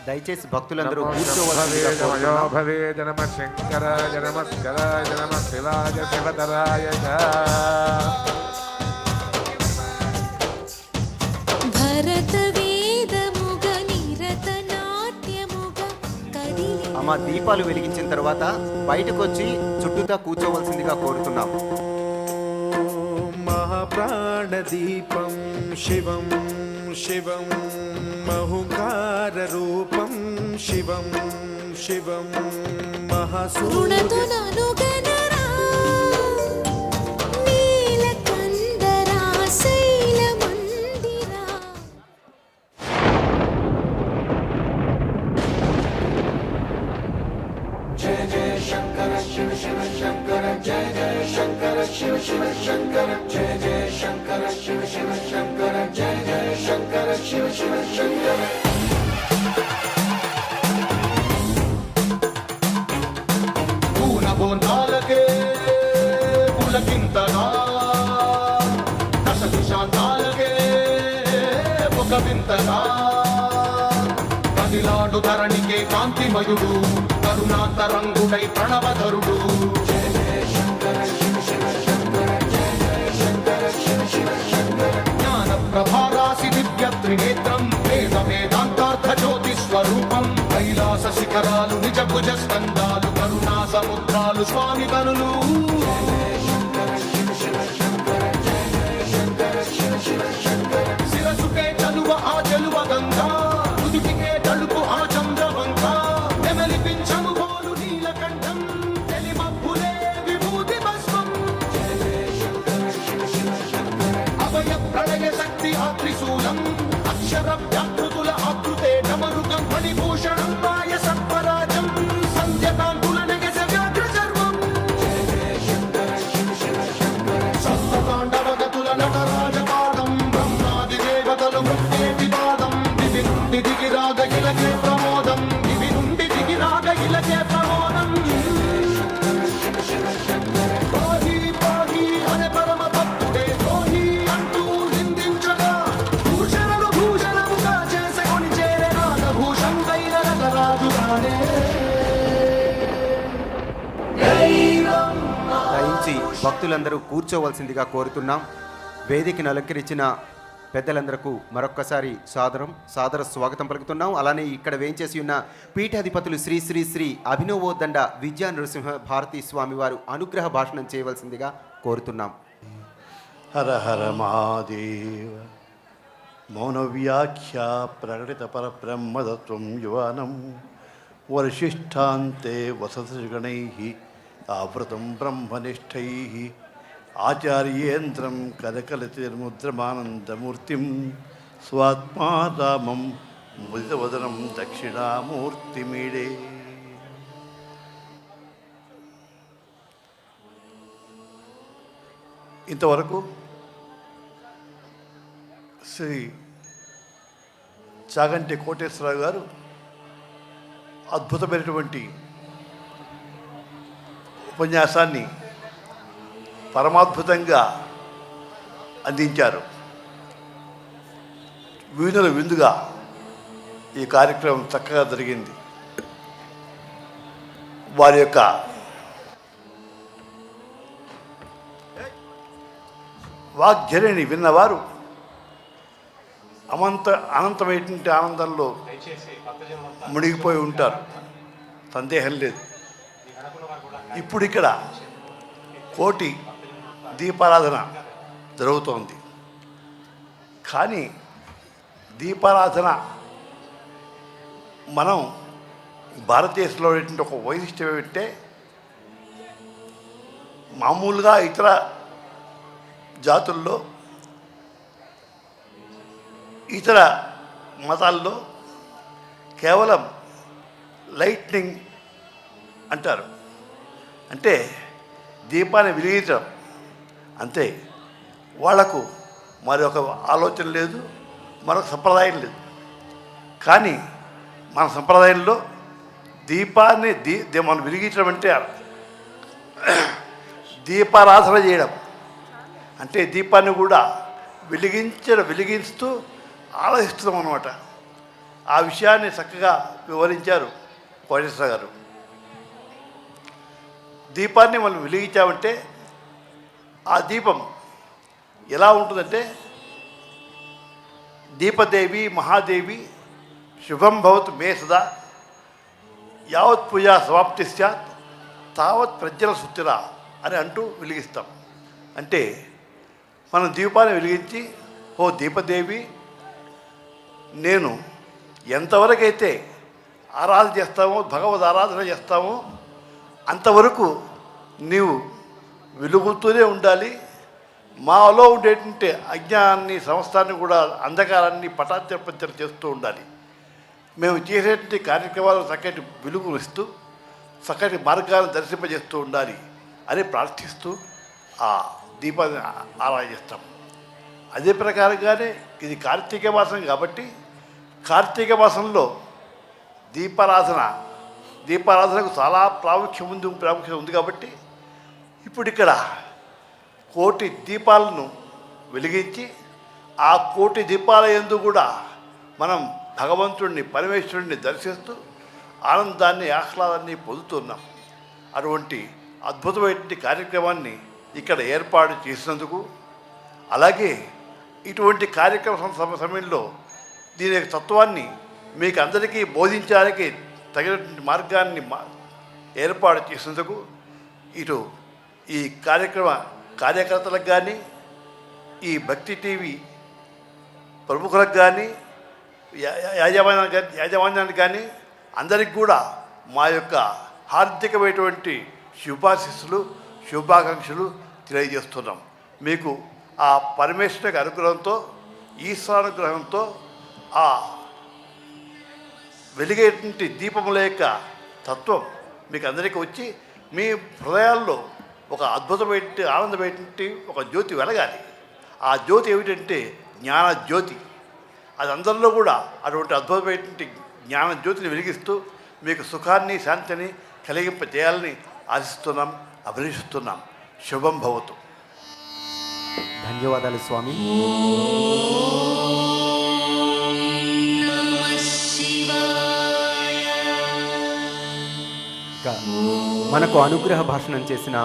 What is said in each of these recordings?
దయచేసి భక్తులందరూ కూర్చోవలసిందిగా కోరుతున్నాం. నమ శంకరాయ నమస్కరాయ నమ శివాయ శివతరాయ అమ్మ దీపాలు వెలిగించిన తర్వాత బయటకు వచ్చి చుట్టూతా కూర్చోవలసిందిగా కోరుతున్నాం. మహాప్రాణ దీపం శివం శివం మహుకార రూపం శివం శివం जय जय शंकर शिव शिव शंकर जय जय शंकर शिव शिव शंकर जय जय शंकर शिव शिव शंकर जय जय शंकर शिव शिव शंकर पूर्ण बोंदालके पुलकिंतगा दश दिशांतालके मुखविंतगा కదిలాడు ధరణికే కాంతిమయుడు కరుణాంతరంగుడై ప్రణవధరుడు జయ జయ శంకర శివ శివ శంకర జయ జయ శంకర శివ శివ శంకర జ్ఞాన ప్రభారాసి దివ్య త్రినేత్రం వేద వేదాంతార్థ జ్యోతి స్వరూపం కైలాస శిఖరాలు నిజ భుజ స్కందాలు కరుణా సముద్రాలు స్వామి కనులు జయ జయ శంకర శివ శివ శంకర జయ జయ శంకర శివ శివ శంకర శిరసుకే చలువ ఆ చలువ గంగా తలుపు ఆ చంద్రవంక నెమలిపించము బోలు నీలకంఠం తెలిమబ్బులే విభూతి భస్మం జయ జయ శంకర శివ శివ శంకర అభయ ప్రళయ శక్తి ఆ త్రిశూలం అక్షర వ్యాకృతుల ఆకృతే డమరుకం మణిభూషణం మాయ సత్వరాజం సంధ్యకాంతుల నెగస వ్యాఘ్ర చర్మం జయ జయ శంకర శివ శివ శంకర సప్తతాండవగతుల నటరాజపాదం బ్రహ్మాది దేవతలు మృత్యేటి పాదం దివి నుండి దిగిరాగ ఇలకే ప్రమోదం దివి నుండి దిగిరాగ ఇలకే ప్రమోదం పాహి పాహి అనే పరమ భక్తుడే ద్రోహి అంటూ నిందించగా భూషణలు భూషణముగా చేసుకొని చేరే నాగభూషం దైన నటరాజు రానే దయించి భక్తులందరూ కూర్చోవలసిందిగా కోరుతున్నాం. వేదికను అలంకరించిన పెద్దలందరకు మరొక్కసారి సాదర స్వాగతం పలుకుతున్నాం. అలానే ఇక్కడ వేంచేసి ఉన్న పీఠాధిపతులు శ్రీ శ్రీ శ్రీ అభినవోదండ విద్యా నరసింహ భారతీ స్వామి వారు అనుగ్రహ భాషణం చేయవలసిందిగా కోరుతున్నాం. హర హర మహాదేవ మౌన వ్యాఖ్య ప్రకటిత పరబ్రహ్మతత్వం యువానం వర్షిష్ఠాంతే వసతగణై ఆవృతం బ్రహ్మనిష్టై ఆచార్యేంద్రం కరకలితిర్ముద్రమానందమూర్తిం స్వాత్మా రామం ముదితవదనం దక్షిణామూర్తిమీడే. ఇంతవరకు శ్రీ చాగంటి కోటేశ్వరరావు గారు అద్భుతమైనటువంటి ఉపన్యాసాన్ని పరమాద్భుతంగా అందించారు. వీణుల విందుగా ఈ కార్యక్రమం చక్కగా జరిగింది. వారి యొక్క వాగ్జరిని విన్నవారు అనంతమైనటువంటి ఆనందంలో మునిగిపోయి ఉంటారు, సందేహం లేదు. ఇప్పుడు ఇక్కడ కోటి దీపారాధన జరుగుతోంది. కానీ దీపారాధన మనం భారతదేశంలో ఒక వైశిష్ట్యం ఏంటంటే, మామూలుగా ఇతర జాతుల్లో ఇతర మతాల్లో కేవలం లైట్నింగ్ అంటారు, అంటే దీపాన్ని వెలిగించడం అంతే. వాళ్లకు మరొక ఆలోచన లేదు, మరొక సంప్రదాయం లేదు. కానీ మన సంప్రదాయంలో దీపాన్ని మనం వెలిగించడం అంటే దీపారాధన చేయడం, అంటే దీపాన్ని కూడా వెలిగిస్తూ ఆరాధిస్తున్నాం అన్నమాట. ఆ విషయాన్ని చక్కగా వివరించారు కోటేశ్వర గారు. దీపాన్ని మనం వెలిగించామంటే ఆ దీపం ఎలా ఉంటుందంటే, దీపదేవి మహాదేవి శుభం భవతు మే సదా యావత్ పూజా సమాప్తి స్యాత్ తావత్ ప్రజ్వల సుత్తిరా అని అంటూ వెలిగిస్తాం. అంటే మనం దీపాన్ని వెలిగించి, ఓ దీపదేవి, నేను ఎంతవరకైతే ఆరాధన చేస్తామో, భగవద్ ఆరాధన చేస్తామో అంతవరకు నీవు వెలుగుతూనే ఉండాలి. మాలో ఉండేటువంటి అజ్ఞానాన్ని, సంస్థాన్ని కూడా, అంధకారాన్ని పటాచపంచన చేస్తూ ఉండాలి. మేము చేసేటువంటి కార్యక్రమాలు చక్కటి వెలుగులు ఇస్తూ చక్కటి మార్గాలను దర్శింపజేస్తూ ఉండాలి అని ప్రార్థిస్తూ ఆ దీపాన్ని ఆరాధిస్తాం. అదే ప్రకారంగానే ఇది కార్తీక మాసం కాబట్టి కార్తీక మాసంలో దీపారాధనకు చాలా ప్రాముఖ్యం ఉంది కాబట్టి ఇప్పుడు ఇక్కడ కోటి దీపాలను వెలిగించి ఆ కోటి దీపాల యందు కూడా మనం భగవంతుడిని, పరమేశ్వరుడిని దర్శిస్తూ ఆనందాన్ని, ఆహ్లాదాన్ని పొందుతున్నాం. అటువంటి అద్భుతమైనటువంటి కార్యక్రమాన్ని ఇక్కడ ఏర్పాటు చేసినందుకు, అలాగే ఇటువంటి కార్యక్రమ సమయంలో దీని యొక్క తత్వాన్ని మీకు అందరికీ బోధించడానికి తగినటువంటి మార్గాన్ని ఏర్పాటు చేసినందుకు ఇటు ఈ కార్యక్రమ కార్యకర్తలకు కానీ, ఈ భక్తి టీవీ ప్రముఖులకు కానీ, యాజమాన్యానికి కానీ అందరికి కూడా మా యొక్క హార్దికమైనటువంటి శుభాశీస్సులు, శుభాకాంక్షలు తెలియజేస్తున్నాం. మీకు ఆ పరమేశ్వరుని అనుగ్రహంతో, ఈశ్వరానుగ్రహంతో ఆ వెలిగేటువంటి దీపముల యొక్క తత్వం మీకు అందరికీ వచ్చి మీ హృదయాల్లో ఒక అద్భుతమైన, ఆనందమైనటువంటి ఒక జ్యోతి వెలగాలి. ఆ జ్యోతి ఏమిటంటే జ్ఞాన జ్యోతి. అది అందరిలో కూడా అటువంటి అద్భుతమైనటువంటి జ్ఞాన జ్యోతిని వెలిగిస్తూ మీకు సుఖాన్ని, శాంతిని కలిగింపజేయాలని ఆశిస్తున్నాం, అభిలషిస్తున్నాం. శుభం భవతు. ధన్యవాదాలు స్వామి. మనకు అనుగ్రహ భాషణం చేసిన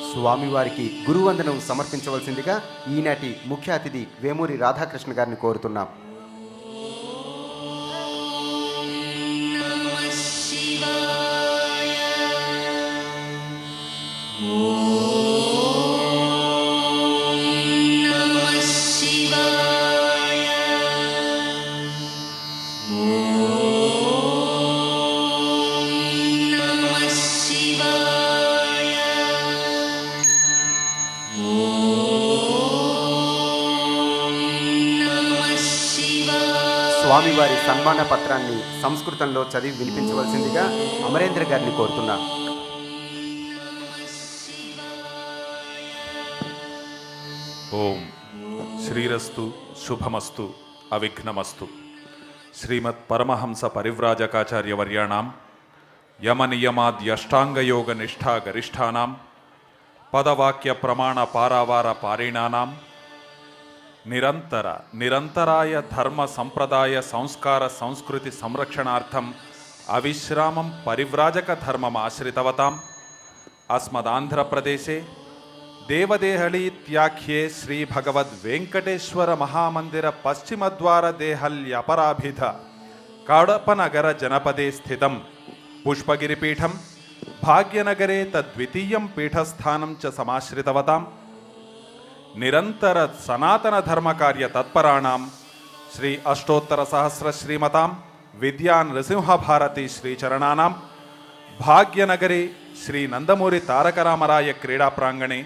స్వామివారికి గురువందనం సమర్పించవలసిందిగా ఈనాటి ముఖ్య అతిథి వేమూరి రాధాకృష్ణ గారిని కోరుతున్నాం. స్వామివారి సన్మాన పత్రాన్ని సంస్కృతంలో చదివి వినిపించవలసిందిగా అమరేంద్ర గారిని కోరుతున్నా. ఓం శ్రీరస్తు శుభమస్తు అవిఘ్నమస్తు. శ్రీమత్ పరమహంస పరివ్రాజకాచార్యవర్యాణం యమనియమాద్యష్టాంగయోగ నిష్ఠా గరిష్టానాం పదవాక్య ప్రమాణ పారావార పారిణానాం నిరంతరాయ ధర్మ సంప్రదాయ సంస్కార సంస్కృతి సంరక్షణార్థం అవిశ్రామం పరివ్రాజక ధర్మం ఆశ్రితవతాం. అస్మదాంధ్రప్రదేశే దేవదేహళీత్యాఖ్యే శ్రీ భగవద్ వెంకటేశ్వర మహామందిర పశ్చిమద్వార దేహల్యపరాభిధ కడపనగర జనపదే స్థితం పుష్పగిరిపీఠం భాగ్యనగరే తద్వితీయం పీఠస్థానం చ సమాశ్రితవతాం. నిరంతర సనాతన ధర్మ కార్య తత్పరాణం శ్రీ అష్టోత్తర సహస్ర శ్రీమతాం విద్యా నృసింహభారతి శ్రీచరణానాం భాగ్యనగరే శ్రీ నందమూరి తారకరామరాయ క్రీడా ప్రాంగణే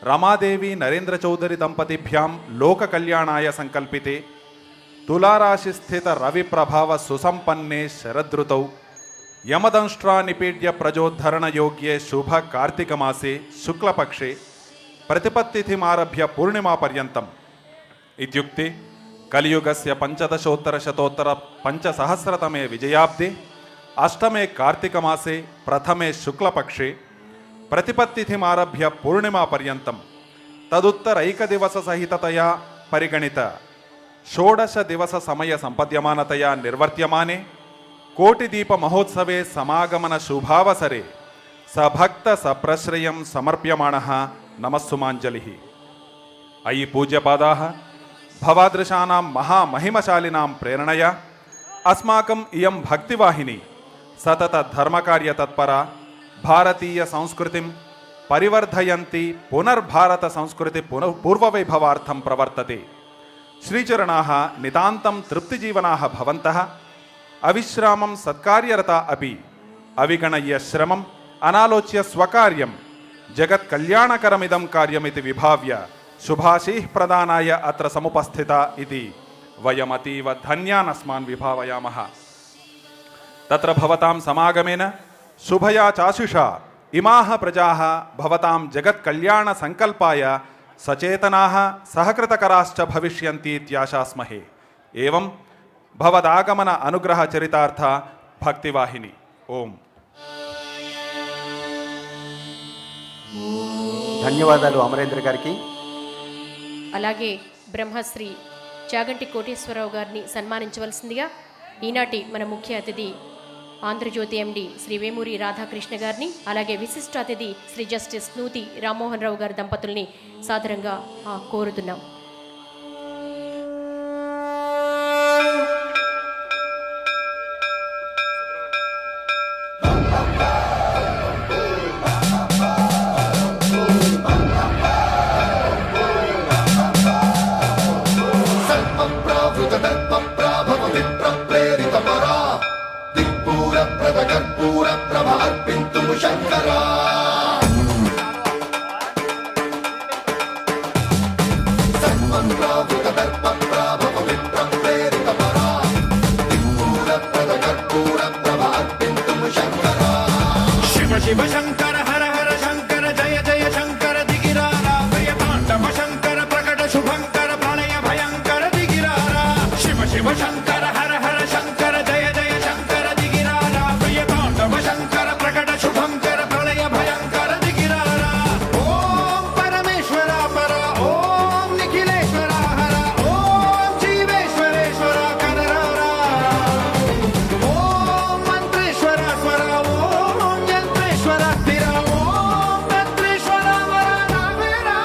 రమాదేవి నరేంద్ర చౌదరి దంపతిభ్యాం లోక కళ్యాణాయ సంకల్పితే తులారాశిస్థిత రవి ప్రభావ సుసంపన్నే శరదృతౌ యమదంష్ట్రా నిపీడ్య ప్రజోద్ధరణ యోగ్యే శుభ కార్తీక మాసే శుక్లపక్షే ప్రతిపత్తిథిమారభ్య పూర్ణిమా పర్యంతం ఇత్యుక్తే కలియుగస్య పంచదశోత్తర శతోత్తర పంచసహస్రతమే విజయాబ్దే అష్టమే కార్తీక మాసే ప్రథమే శుక్లపక్షే ప్రతిపత్తిథిమారభ్య పూర్ణిమా పర్యంతం తదుత్తరైకదివస సహితతయా పరిగణిత షోडश दिवस समय सम्पद्यमानतया निर्वर्त्यमाने कोटिदीप महोत्सवे समागमन शुभावसरे सभक्त सप्रश्रयं समर्प्यमाणः नमस्सुमाञ्जलिः। अयि पूज्यपादाः भवादृशानां महामहिमशालिनां प्रेरणया अस्माकम् इयं भक्तिवाहिनी सतत धर्मकार्यतत्परा भारतीय संस्कृतिं परिवर्धयन्ती पुनर्भारत संस्कृति पूर्ववैभवार्थं प्रवर्तते। श्रीचरणाः नितान्तं तृप्तिजीवनाः भवन्तः अविश्रामं सत्कार्यरता अपि अविगणय्य श्रमम् अनालोच्य स्वकार्यं जगत्कल्याणकरमिदं कार्यमिति विभाव्य शुभाशीः प्रदानाय अत्र समुपस्थिता इति वयमतीव धन्यान् अस्मान् विभावयामः। तत्र भवतां समागमेन शुभया चाशुषा इमाः प्रजाः भवतां जगत्कल्याणसङ्कल्पाय सचेतनाः सहकृतकराश्च भविष्यन्ति इत्याशास्महे। एवं भवदागमन अनुग्रह चरितार्थ भक्तिवाहिनी। ओम। ధన్యవాదాలు అమరేంద్ర గారికి. అలాగే బ్రహ్మశ్రీ చాగంటి కోటేశ్వరరావు గారిని సన్మానించవలసిందిగా ఈనాటి మన ముఖ్య అతిథి ఆంధ్రజ్యోతి ఎండి శ్రీ వేమూరి రాధాకృష్ణ గారిని, అలాగే విశిష్ట అతిథి శ్రీ జస్టిస్ నూతి రామ్మోహన్ రావు గారి దంపతుల్ని సాదరంగా కోరుతున్నాం. शिव शंकर हर हर शंकर जय जय शंकर दिगिरारा प्रिय तांडव शंकर प्रकट शुभंकर प्रणय भयंकर दिगिरारा शिव शिव शंकर हर हर शंकर जय जय शंकर दिगिरारा प्रिय तांडव शंकर प्रकट शुभंकर प्रणय भयंकर दिगिरारा ओम परमेश्वरा परा ओम निखिलेश्वरा हरा ओम जीवेश्वरेश्वरा कररारा ओम मंत्रेश्वरा स्वरा ओम यंत्रेश्वरा स्थिरा ओम तंत्रेश्वरा वरा नामेरा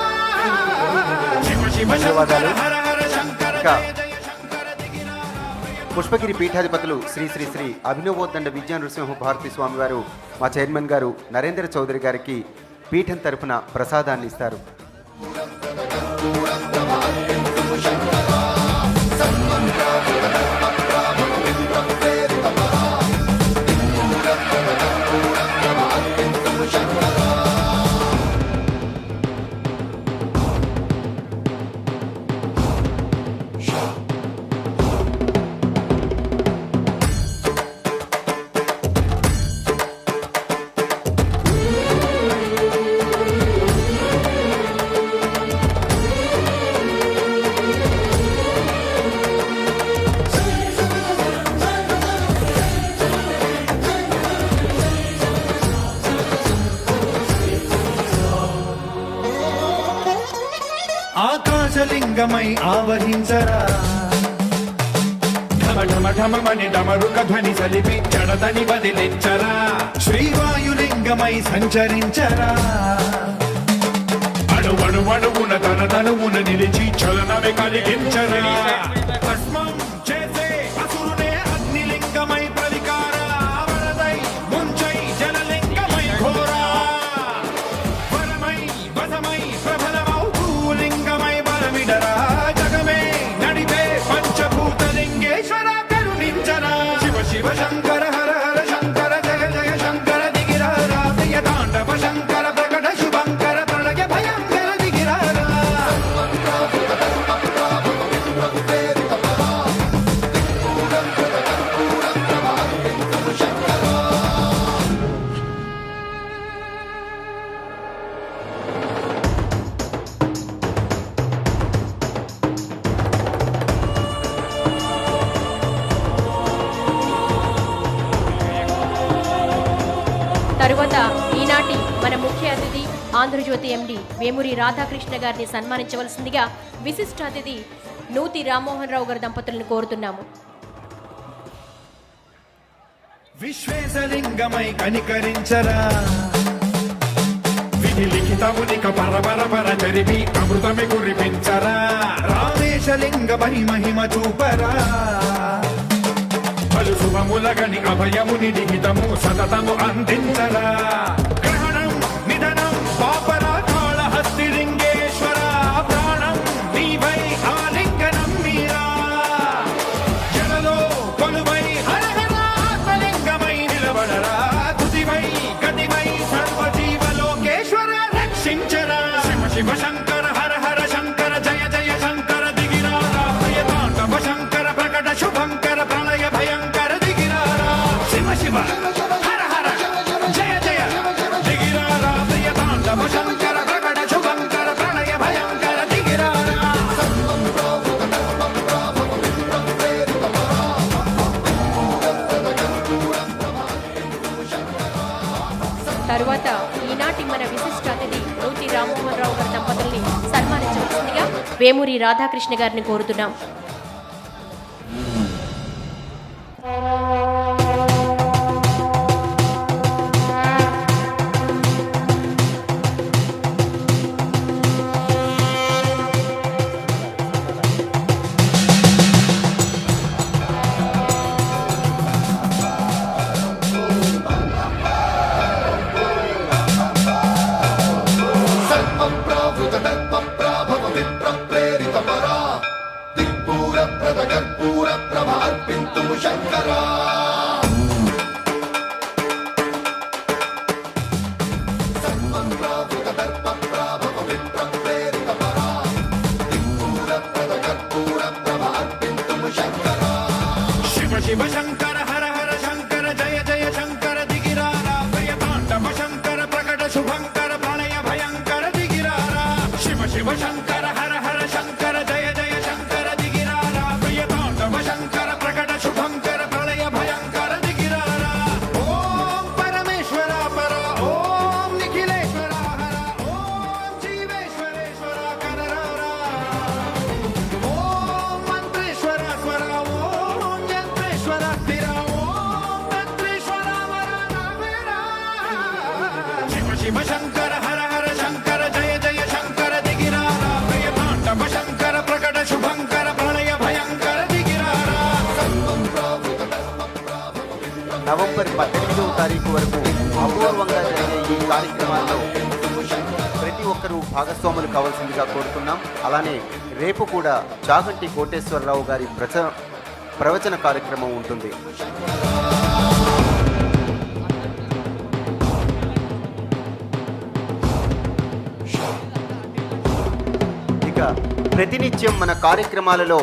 शिव शिव शंकर हर हर शंकर जय जय शंकर दिगिरारा పుష్పగిరి పీఠాధిపతులు శ్రీ శ్రీ శ్రీ అభినవోద్దండ విద్యా నృసింహ భారతి స్వామి వారు మా చైర్మన్ గారు నరేంద్ర చౌదరి గారికి పీఠం తరపున ప్రసాదాన్ని ఇస్తారు. ఆకాశలింగమై ఆవహించరా ఢమ ఢమ ఢమమని డమరుక ధ్వని సలిపి జడదని వదిలించరా శ్రీవాయులింగమై సంచరించరా అణువణువున తన తనువున నిలిచి చలనమే కలిగించరా భస్మం చేసే అసురునే అగ్నిలింగమై ప్రవికారా వరదై ముంచై జలలింగమై ఘోరా వరమై వసమై ప్రబలమౌ భూలింగమై బలమిడరా జగమే నడిపే పంచభూతలింగేశ్వర కరుణించరా శివ శివ శంకర హర హర శంకర జయ జయ శంకర దిగిరారా ప్రియ తాండవ శంకర ప్రకట శుభంకర ప్రణయ భయంకర దిగిరారా తరువాత ఈనాటి మన ముఖ్య అతిథి ఆంధ్రజ్యోతి ఎండి వేమూరి రాధాకృష్ణ గారిని సన్మానించవలసిందిగా విశిష్ట అతిథి నూతి రామ్మోహన్ రావు గారి దంపతులను కోరుతున్నాము. విశ్వేశలింగమై కనికరించరా, విధి లిఖితమునిక పరపర జరిపి అమృతమి కురిపించరా, రామేశలింగ మహిమ చూపరా, పలు శుభములగని అభయముని నిహితము సతతము అందించరా, గ్రహణం నిధనం పాపరాకాళ హస్తిలింగేశ్వర, ప్రాణం నీవై ఆలింగనం మీరా, జలలో కొలువై హర హర ఆత్మలింగమై నిలబడరా, తుదివై గతివై సర్వజీవలోకేశ్వర రక్షించరా, శివ శివ శంకర హర హర శంకర జయ జయ శంకర దిగిరారా, ప్రియతాండవ శంకర ప్రకట శుభంకర ప్రళయ భయంకర దిగిరారా, శివ శివ హర హర జయ జయ దిగిరారా, ప్రియతాండవ శంకర ప్రకట శుభంకర ప్రళయ భయంకర దిగిరారా. తరువాత ఈనాటి మన విశిష్ట అతిథి నూతి రామ్మోహన్ రావు గారి దంపతుల్ని సన్మానించవలసిందిగా వేమూరి రాధాకృష్ణ గారిని కోరుతున్నాం. సర్వప్రావృత దర్పప్రాభవ విప్రప్రేరిత పరా, దిక్పూర ప్రద కర్పూర ప్రభ అర్పింతుము శంకరా. సర్వప్రావృత దర్పప్రాభవ విప్రప్రేరిత పరా, దిక్పూర ప్రద కర్పూర ప్రభ అర్పింతుము శంకరా. శివ శివ శంకర హర హర శంకర జయ జయ శంకర దిగిరారా, ప్రియతాండవ శంకర ప్రకట శుభంకర ప్రళయ భయంకర దిగిరారా, శివ శివ శంకర హర హర శంకర జయ జయ శంకర దిగిరారా, ప్రియతాండవ శంకర ప్రకట శుభంకర ప్రళయ భయంకర దిగిరారా. ఓం పరమేశ్వర పర, ఓం నిఖిలేశ్వర హర, ఓం జీవేశ్వరేశ్వర కరరారా, ఓం మంత్రేశ్వర స్వర, ఓం యంత్రేశ్వర స్థిర, ఓం తంత్రేశ్వర వర నావేరా. శివ శివ శంకర హర హర శంకర జయ జయ శంకర దిగిరారా, ప్రియతాండవ శంకర ప్రకట శుభంకర ప్రళయ భయంకర దిగిరారా. నవంబర్ 18వ తారీఖు వరకు అపూర్వంగా జరిగే ఈ కార్యక్రమాల్లో ప్రతి ఒక్కరూ భాగస్వాములు కావాల్సిందిగా కోరుతున్నాం. అలానే రేపు కూడా చాగంటి కోటేశ్వరరావు గారి ప్రవచన కార్యక్రమం ఉంటుంది. ఇక ప్రతినిత్యం మన కార్యక్రమాలలో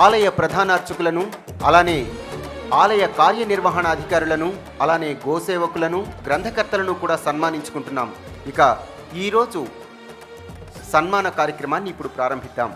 ఆలయ ప్రధానార్చకులను, అలానే ఆలయ కార్యనిర్వహణాధికారులను, అలానే గోసేవకులను, గ్రంథకర్తలను కూడా సన్మానించుకుంటున్నాం. ఇక ఈరోజు సన్మాన కార్యక్రమాన్ని ఇప్పుడు ప్రారంభిద్దాం.